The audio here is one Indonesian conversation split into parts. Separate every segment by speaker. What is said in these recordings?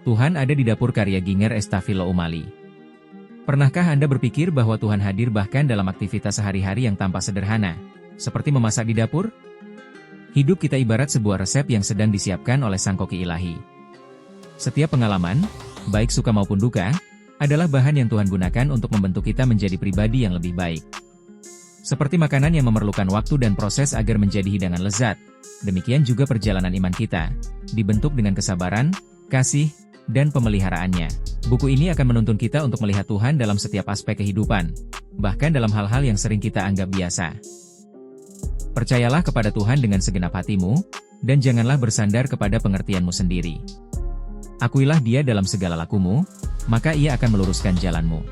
Speaker 1: Tuhan ada di dapur karya Ginger Estafilo Umali. Pernahkah Anda berpikir bahwa Tuhan hadir bahkan dalam aktivitas sehari-hari yang tampak sederhana, seperti memasak di dapur? Hidup kita ibarat sebuah resep yang sedang disiapkan oleh Sang Koki Ilahi. Setiap pengalaman, baik suka maupun duka, adalah bahan yang Tuhan gunakan untuk membentuk kita menjadi pribadi yang lebih baik. Seperti makanan yang memerlukan waktu dan proses agar menjadi hidangan lezat, demikian juga perjalanan iman kita, dibentuk dengan kesabaran, kasih, dan pemeliharaannya. Buku ini akan menuntun kita untuk melihat Tuhan dalam setiap aspek kehidupan, bahkan dalam hal-hal yang sering kita anggap biasa. Percayalah kepada Tuhan dengan segenap hatimu, dan janganlah bersandar kepada pengertianmu sendiri. Akuilah Dia dalam segala lakumu, maka Ia akan meluruskan jalanmu.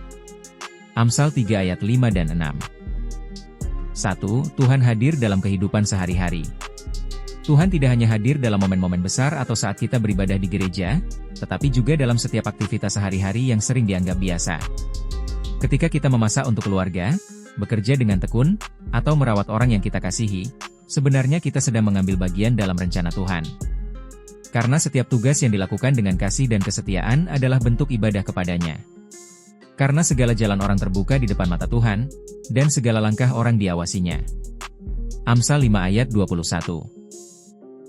Speaker 1: Amsal 3 ayat 5 dan 6. 1. Tuhan hadir dalam kehidupan sehari-hari. Tuhan tidak hanya hadir dalam momen-momen besar atau saat kita beribadah di gereja, tetapi juga dalam setiap aktivitas sehari-hari yang sering dianggap biasa. Ketika kita memasak untuk keluarga, bekerja dengan tekun, atau merawat orang yang kita kasihi, sebenarnya kita sedang mengambil bagian dalam rencana Tuhan. Karena setiap tugas yang dilakukan dengan kasih dan kesetiaan adalah bentuk ibadah kepadanya. Karena segala jalan orang terbuka di depan mata Tuhan, dan segala langkah orang diawasinya. Amsal 5 ayat 21.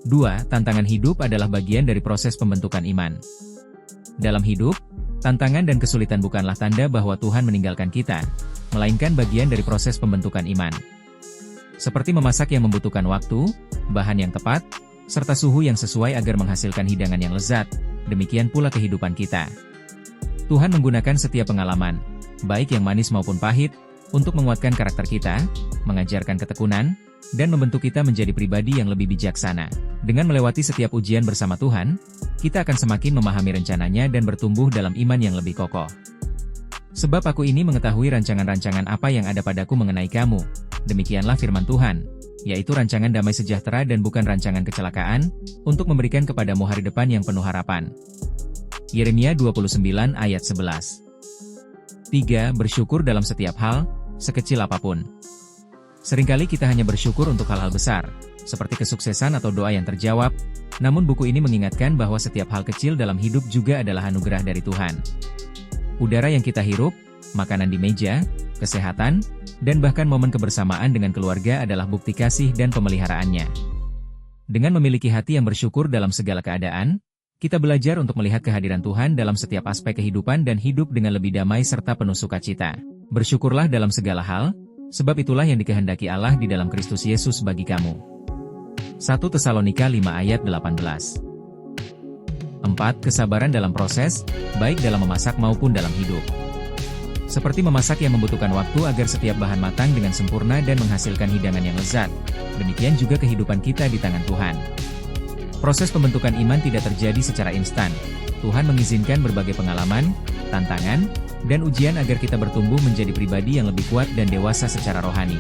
Speaker 1: 2. Tantangan hidup adalah bagian dari proses pembentukan iman. Dalam hidup, tantangan dan kesulitan bukanlah tanda bahwa Tuhan meninggalkan kita, melainkan bagian dari proses pembentukan iman. Seperti memasak yang membutuhkan waktu, bahan yang tepat, serta suhu yang sesuai agar menghasilkan hidangan yang lezat, demikian pula kehidupan kita. Tuhan menggunakan setiap pengalaman, baik yang manis maupun pahit, untuk menguatkan karakter kita, mengajarkan ketekunan, dan membentuk kita menjadi pribadi yang lebih bijaksana. Dengan melewati setiap ujian bersama Tuhan, kita akan semakin memahami rencananya dan bertumbuh dalam iman yang lebih kokoh. Sebab aku ini mengetahui rancangan-rancangan apa yang ada padaku mengenai kamu, demikianlah firman Tuhan, yaitu rancangan damai sejahtera dan bukan rancangan kecelakaan, untuk memberikan kepadamu hari depan yang penuh harapan. Yeremia 29 ayat 11. 3. Bersyukur dalam setiap hal, sekecil apapun. Seringkali kita hanya bersyukur untuk hal-hal besar, seperti kesuksesan atau doa yang terjawab, namun buku ini mengingatkan bahwa setiap hal kecil dalam hidup juga adalah anugerah dari Tuhan. Udara yang kita hirup, makanan di meja, kesehatan, dan bahkan momen kebersamaan dengan keluarga adalah bukti kasih dan pemeliharaannya. Dengan memiliki hati yang bersyukur dalam segala keadaan, kita belajar untuk melihat kehadiran Tuhan dalam setiap aspek kehidupan dan hidup dengan lebih damai serta penuh sukacita. Bersyukurlah dalam segala hal, sebab itulah yang dikehendaki Allah di dalam Kristus Yesus bagi kamu. 1 Tesalonika 5 ayat 18. 4. Kesabaran dalam proses, baik dalam memasak maupun dalam hidup. Seperti memasak yang membutuhkan waktu agar setiap bahan matang dengan sempurna dan menghasilkan hidangan yang lezat, demikian juga kehidupan kita di tangan Tuhan. Proses pembentukan iman tidak terjadi secara instan. Tuhan mengizinkan berbagai pengalaman, tantangan, dan ujian agar kita bertumbuh menjadi pribadi yang lebih kuat dan dewasa secara rohani.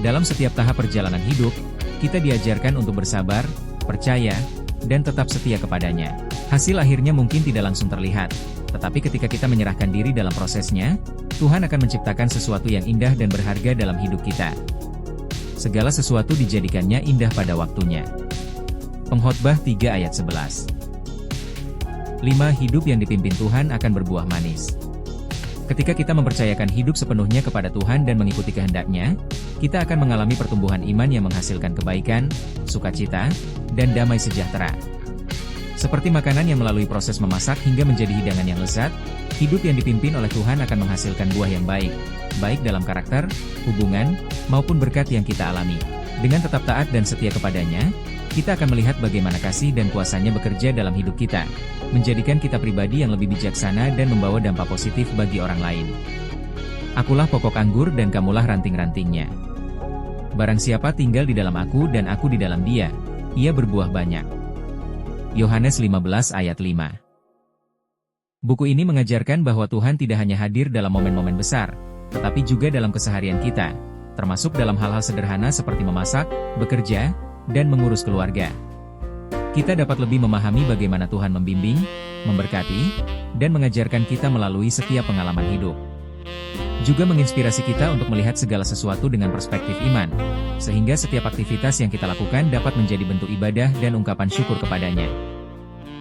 Speaker 1: Dalam setiap tahap perjalanan hidup, kita diajarkan untuk bersabar, percaya, dan tetap setia kepadanya. Hasil akhirnya mungkin tidak langsung terlihat, tetapi ketika kita menyerahkan diri dalam prosesnya, Tuhan akan menciptakan sesuatu yang indah dan berharga dalam hidup kita. Segala sesuatu dijadikannya indah pada waktunya. Pengkhotbah 3 ayat 11. 5. Hidup yang dipimpin Tuhan akan berbuah manis. Ketika kita mempercayakan hidup sepenuhnya kepada Tuhan dan mengikuti kehendak-Nya, kita akan mengalami pertumbuhan iman yang menghasilkan kebaikan, sukacita, dan damai sejahtera. Seperti makanan yang melalui proses memasak hingga menjadi hidangan yang lezat, hidup yang dipimpin oleh Tuhan akan menghasilkan buah yang baik, baik dalam karakter, hubungan, maupun berkat yang kita alami. Dengan tetap taat dan setia kepadanya, kita akan melihat bagaimana kasih dan kuasa-Nya bekerja dalam hidup kita, menjadikan kita pribadi yang lebih bijaksana dan membawa dampak positif bagi orang lain. Akulah pokok anggur dan kamulah ranting-rantingnya. Barang siapa tinggal di dalam aku dan aku di dalam dia, ia berbuah banyak. Yohanes 15 ayat 5. Buku ini mengajarkan bahwa Tuhan tidak hanya hadir dalam momen-momen besar, tetapi juga dalam keseharian kita, termasuk dalam hal-hal sederhana seperti memasak, bekerja, dan mengurus keluarga. Kita dapat lebih memahami bagaimana Tuhan membimbing, memberkati, dan mengajarkan kita melalui setiap pengalaman hidup. Juga menginspirasi kita untuk melihat segala sesuatu dengan perspektif iman, sehingga setiap aktivitas yang kita lakukan dapat menjadi bentuk ibadah dan ungkapan syukur kepadanya.